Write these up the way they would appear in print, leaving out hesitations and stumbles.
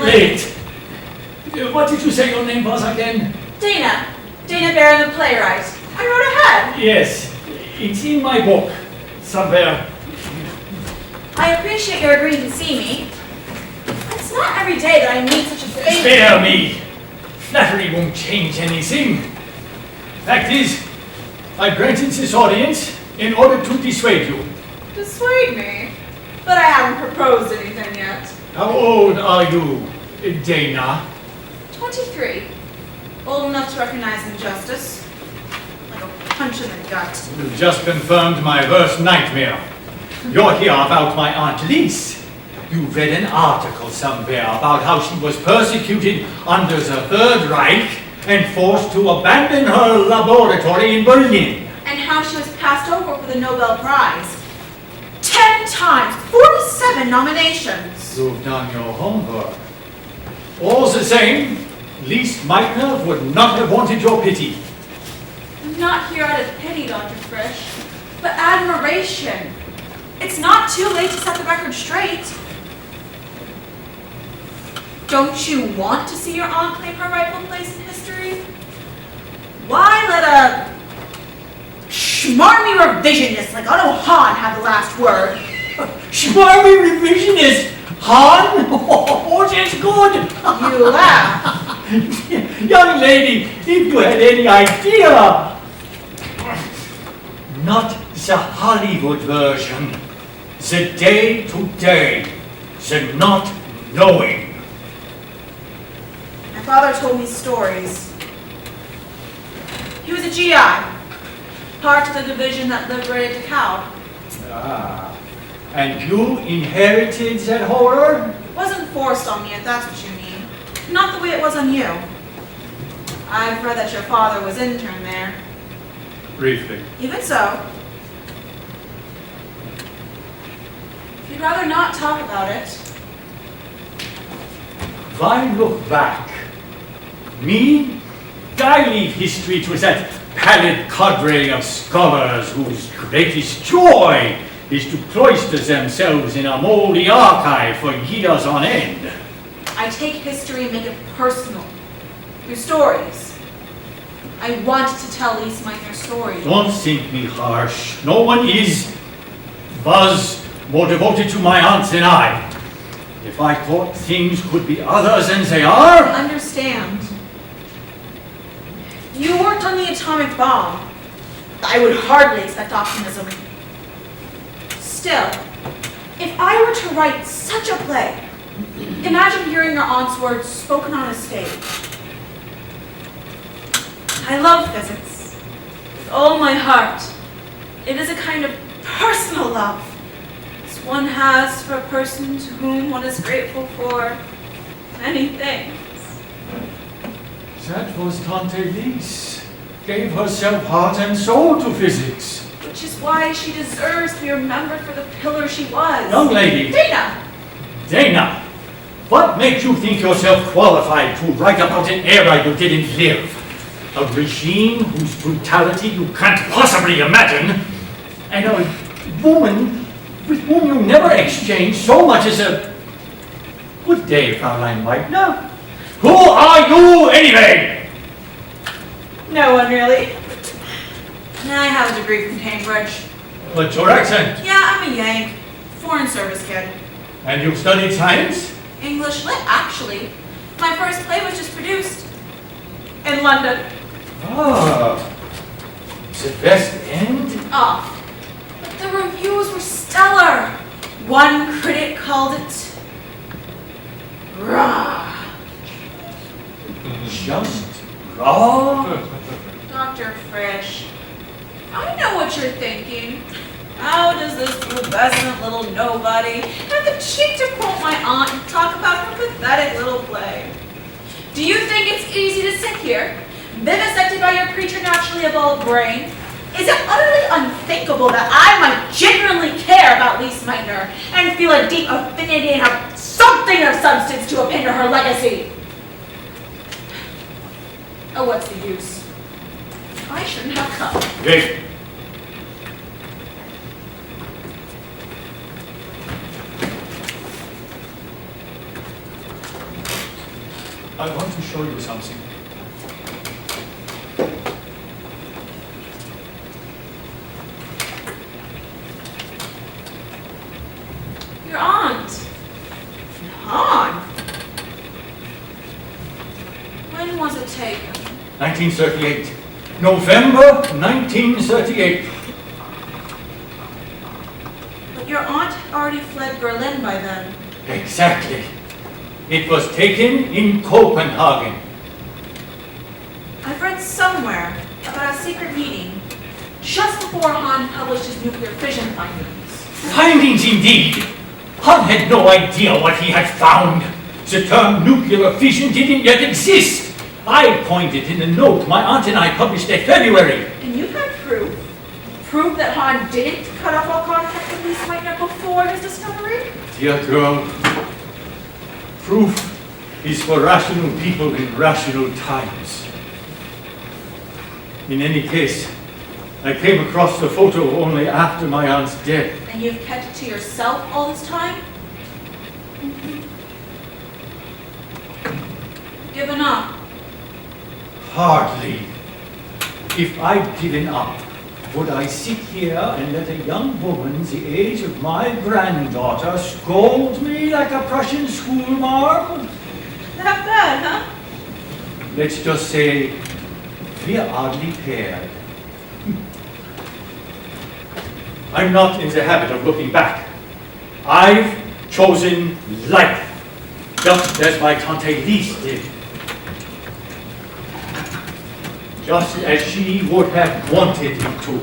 late. What did you say your name was again? Dana. Dana Barron, the playwright. I wrote ahead. Yes, it's in my book, somewhere. I appreciate your agreeing to see me. It's not every day that I meet such a favor. Spare me. Flattery won't change anything. Fact is, I granted this audience in order to dissuade you. Dissuade me? But I haven't proposed anything yet. How old are you, Dana? 23. Old enough to recognize injustice. Like a punch in the gut. You just confirmed my worst nightmare. You're here about my Aunt Lise. You read an article somewhere about how she was persecuted under the Third Reich and forced to abandon her laboratory in Berlin. And how she was passed over for the Nobel Prize. 10 times, 47 nominations. You've done your homework. All the same, Lise Meltner would not have wanted your pity. I'm not here out of pity, Dr. Frisch, but admiration. It's not too late to set the record straight. Don't you want to see your aunt claim her rightful place in history? Why let a schmarmy revisionist like Otto Hahn have the last word? Schmarmy revisionist? Hahn? Oh, that's good. You laugh. Young lady, if you had any idea. Not the Hollywood version. The day-to-day. The not knowing. My father told me stories. He was a GI, part of the division that liberated Dachau. Ah, and you inherited that horror? It wasn't forced on me, if that's what you mean. Not the way it was on you. I've read that your father was interned there. Briefly. Even so, if you'd rather not talk about it. Why look back? Me? I leave history to that pallid cadre of scholars whose greatest joy is to cloister themselves in a moldy archive for years on end. I take history and make it personal, through stories. I want to tell Lise Meltner's story. Don't think me harsh. No one was more devoted to my aunt than I. If I thought things could be other than they are... I understand. You worked on the atomic bomb. I would hardly expect optimism. Still, if I were to write such a play, imagine hearing your aunt's words spoken on a stage. I love physics with all my heart. It is a kind of personal love, as one has for a person to whom one is grateful for many things. That was Tante Lise. Gave herself heart and soul to physics. Which is why she deserves to be remembered for the pillar she was. Young lady. Dana! Dana, what makes you think yourself qualified to write about an era you didn't live? A regime whose brutality you can't possibly imagine, and a woman with whom you never exchanged so much as a... Good day, Fraulein Meltner. Who are you, anyway? No one really. I have a degree from Cambridge. What's your accent? Yeah, I'm a Yank. Foreign service kid. And you studied science? English lit, actually. My first play was just produced. In London. Ah. The West End? Oh. But the reviews were stellar. One critic called it... raw. Just raw? Dr. Frisch, I know what you're thinking. How does this pubescent little nobody have the cheek to quote my aunt and talk about her pathetic little play? Do you think it's easy to sit here, vivisected by your preternaturally evolved brain? Is it utterly unthinkable that I might genuinely care about Lise Meltner and feel a deep affinity and have something of substance to append to her legacy? Oh, what's the use? I shouldn't have come. Hey. I want to show you something. Your aunt. Han? When was it taken? 1938. November 1938. But your aunt had already fled Berlin by then. Exactly. It was taken in Copenhagen. I've read somewhere about a secret meeting just before Han published his nuclear fission findings. Findings indeed. Han had no idea what he had found. The term nuclear fission didn't yet exist. I pointed in a note my aunt and I published that February. And you've got proof? Proof that Han didn't cut off all contact with Lise Meltner before his discovery? Dear girl, proof is for rational people in rational times. In any case, I came across the photo only after my aunt's death. And you've kept it to yourself all this time? Given up? Hardly. If I'd given up, would I sit here and let a young woman the age of my granddaughter scold me like a Prussian schoolmarm? Not bad, huh? Let's just say we're oddly paired. I'm not in the habit of looking back. I've chosen life, just as my Tante Lise did. Just as she would have wanted me to.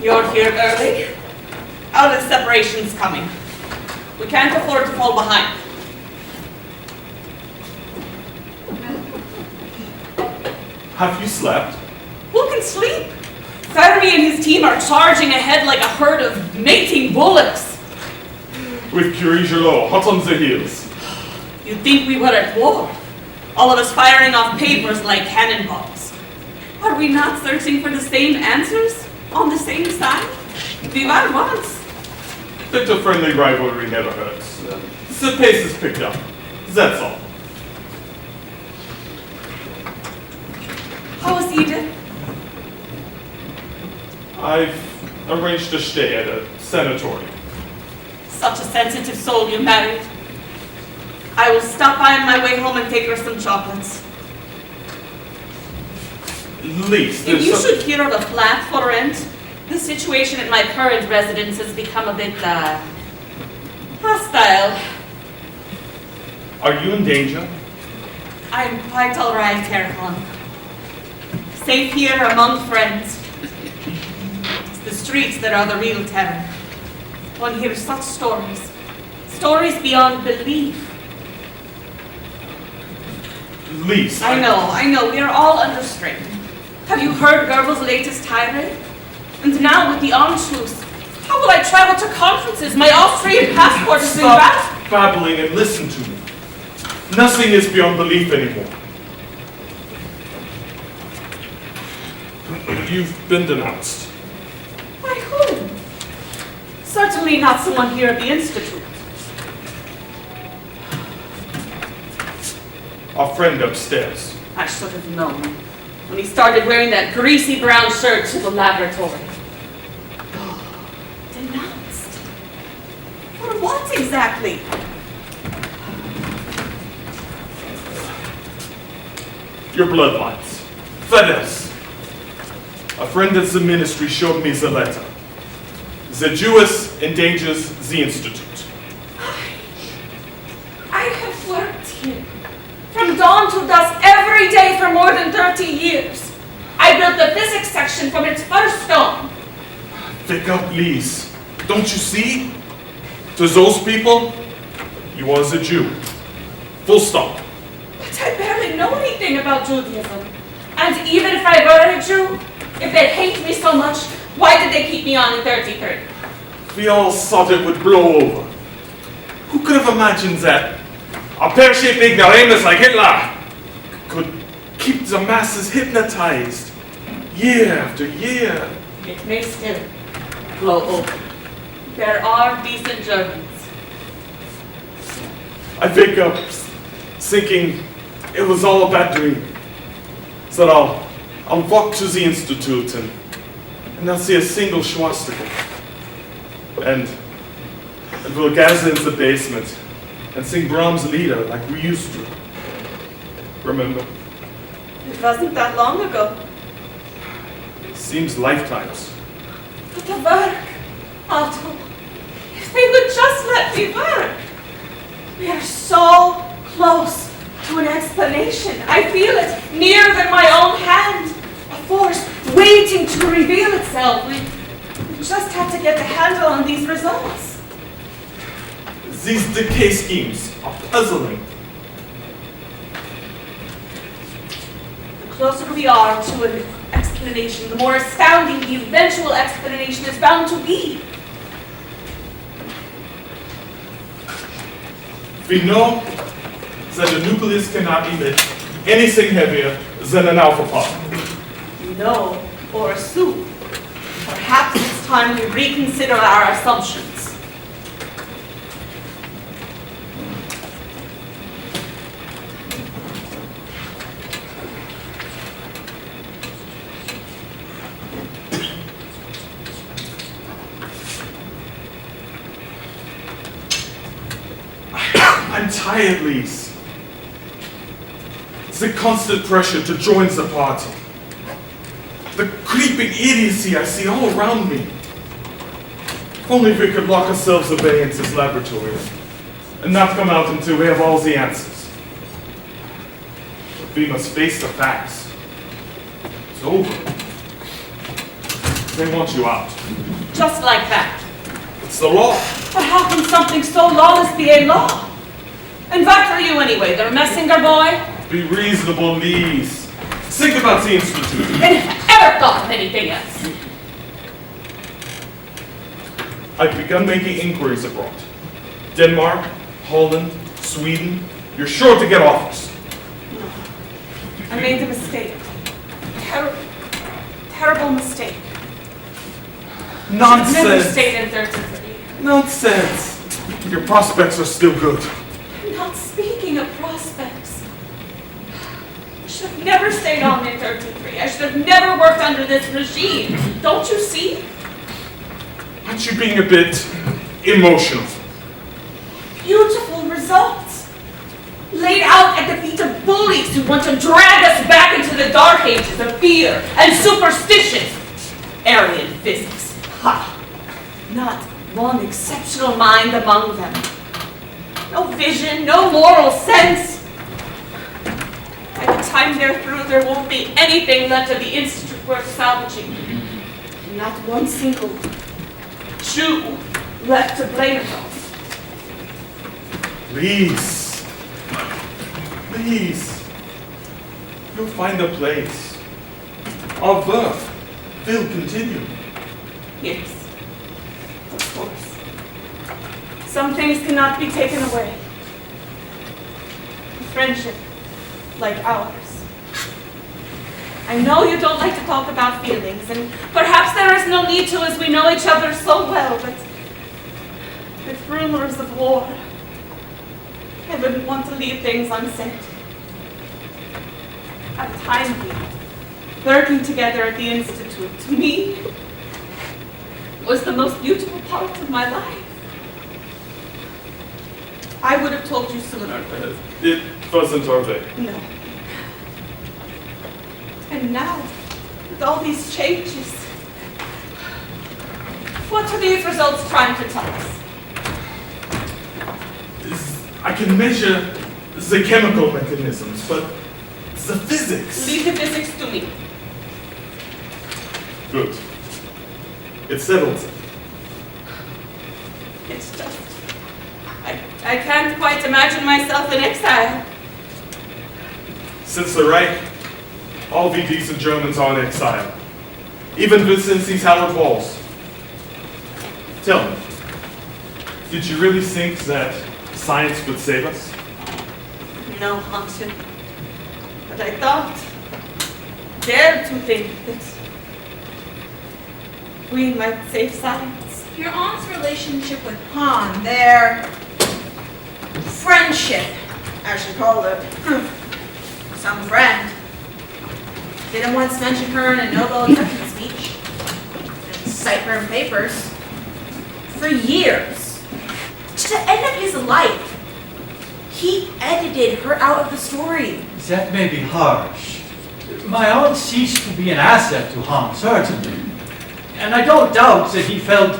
You're here early? Oh, the separation's coming. We can't afford to fall behind. Have you slept? Who can sleep? Fermi and his team are charging ahead like a herd of mating bullocks. With Curie Gelot, hot on the heels. You'd think we were at war. All of us firing off papers like cannonballs. Are we not searching for the same answers? On the same side? We were once. Bit of friendly rivalry never hurts. The pace is picked up. That's all. How was Edith? I've arranged to stay at a sanatorium. Such a sensitive soul you married. I will stop by on my way home and take her some chocolates. Lise, If you should hear of a flat for rent, the situation at my current residence has become a bit, hostile. Are you in danger? I'm quite all right, Ericon. Safe here among friends. It's the streets that are the real terror. One hears such stories. Stories beyond belief. Lise, I know, we are all under strain. Have you heard Goebbels' latest tirade? And now with the Anschluss, how will I travel to conferences? My Austrian passport is stop invalid. babbling and listen to me. Nothing is beyond belief anymore. You've been denounced. By whom? Certainly not someone here at the Institute. Our friend upstairs. I should have known when he started wearing that greasy brown shirt to the laboratory. Denounced? For what exactly? Your bloodlines. Fedes. A friend at the ministry showed me the letter. The Jewess endangers the Institute. I have worked here from dawn to dusk every day for more than 30 years. I built the physics section from its first stone. Pick up, Lise. Don't you see? To those people, you are the Jew. Full stop. But I barely know anything about Judaism. And even if I were a Jew, if they hate me so much, why did they keep me on in 33rd? We all thought it would blow over. Who could have imagined that a pear-shaped ignoramus like Hitler could keep the masses hypnotized, year after year. It may still blow over. There are decent Germans. I wake up thinking it was all a bad dream. So I'll walk to the institute and I'll see a single swastika. And we'll gather in the basement and sing Brahms' Lieder like we used to. Remember? It wasn't that long ago. Seems lifetimes. But the work, Otto, if they would just let me work. We are so close to an explanation. I feel it nearer than my own hand. A force waiting to reveal itself. We just have to get the handle on these results. These decay schemes are puzzling. The closer we are to an explanation, the more astounding the eventual explanation is bound to be. We know that a nucleus cannot emit anything heavier than an alpha particle. Know or assume. Perhaps it's time we reconsider our assumptions. I'm tired, Lise. The constant pressure to join the party. The creeping idiocy I see all around me. If only we could lock ourselves away in this laboratory and not come out until we have all the answers. But we must face the facts. It's over. They want you out. Just like that. It's the law. But how can something so lawless be a law? And what are you anyway, the messenger boy? Be reasonable, Lise. Think about the institute. And if I ever thought of anything else. I've begun making inquiries abroad. Denmark, Holland, Sweden. You're sure to get offers. I made a mistake. Terrible mistake. Nonsense. Never stayed in 33. Nonsense. Your prospects are still good. I'm not speaking of prospects. I should have never stayed on in 33. I should have never worked under this regime. Don't you see? Aren't you being a bit emotional? Beautiful results. Laid out at the feet of bullies who want to drag us back into the dark ages of fear and superstition. Aryan physics. Ha! Not one exceptional mind among them. No vision, no moral sense. By the time they're through, there won't be anything left of the Institute worth salvaging. Not one single Jew left to blame it on. Please. Please. You'll find a place. Our work will continue. Yes, of course. Some things cannot be taken away. A friendship like ours. I know you don't like to talk about feelings, and perhaps there is no need to as we know each other so well, but with rumors of war, I wouldn't want to leave things unsaid. At a time here, working together at the Institute, to me, was the most beautiful part of my life. I would have told you sooner, but It wasn't our day. no. And now, with all these changes, what are these results trying to tell us? I can measure the chemical mechanisms, but the physics. Leave the physics to me. Good. It settles it. It's just, I can't quite imagine myself in exile. Since the Reich, all we decent Germans are in exile. Even within these hallowed walls. Tell me, did you really think that science would save us? No, Hansen. But I thought dare to think that we might save science. Your aunt's relationship with Han, their friendship, as she called it. Some friend. Didn't once mention her in a Nobel acceptance speech. Didn't cite her in papers. For years. To the end of his life. He edited her out of the story. That may be harsh. My aunt ceased to be an asset to Han, certainly. And I don't doubt that he felt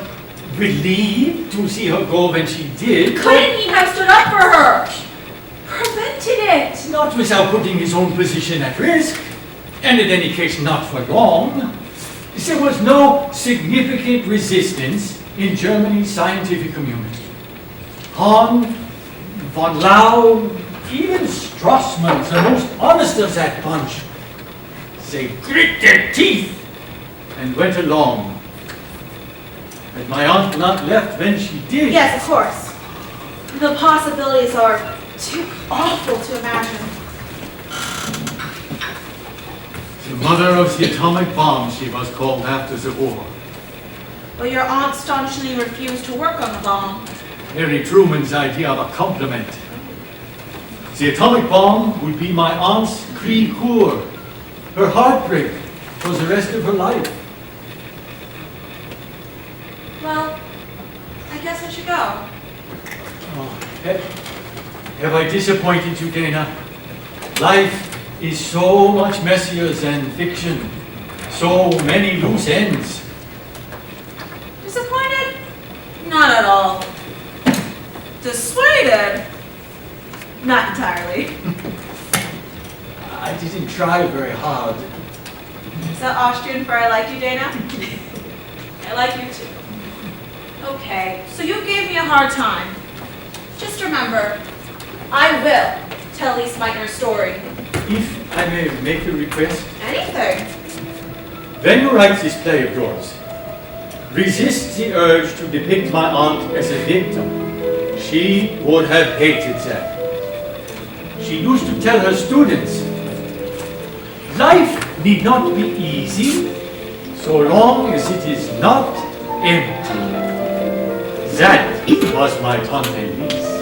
relieved to see her go when she did. Couldn't he have stood up for her? Prevented it. Not without putting his own position at risk, and in any case not for long. There was no significant resistance in Germany's scientific community. Han, von Lau, even Strassmann, the most honest of that bunch, they grit their teeth and went along. Had my aunt not left when she did... Yes, of course. The possibilities are too awful to imagine. The mother of the atomic bomb, she was called after the war. Well, your aunt staunchly refused to work on the bomb. Harry Truman's idea of a compliment. The atomic bomb would be my aunt's cri coeur, her heartbreak for the rest of her life. Well, I guess I should go. Oh, have I disappointed you, Dana? Life is so much messier than fiction. So many loose ends. Disappointed? Not at all. Dissuaded? Not entirely. I didn't try very hard. Is that Austrian for I like you, Dana? I like you too. Okay, so you gave me a hard time. Just remember, I will tell Lise Meltner's story. If I may make a request, Anything. when you write this play of yours, resist the urge to depict my aunt as a victim. She would have hated that. She used to tell her students, life need not be easy so long as it is not empty. That was my Tante Lise.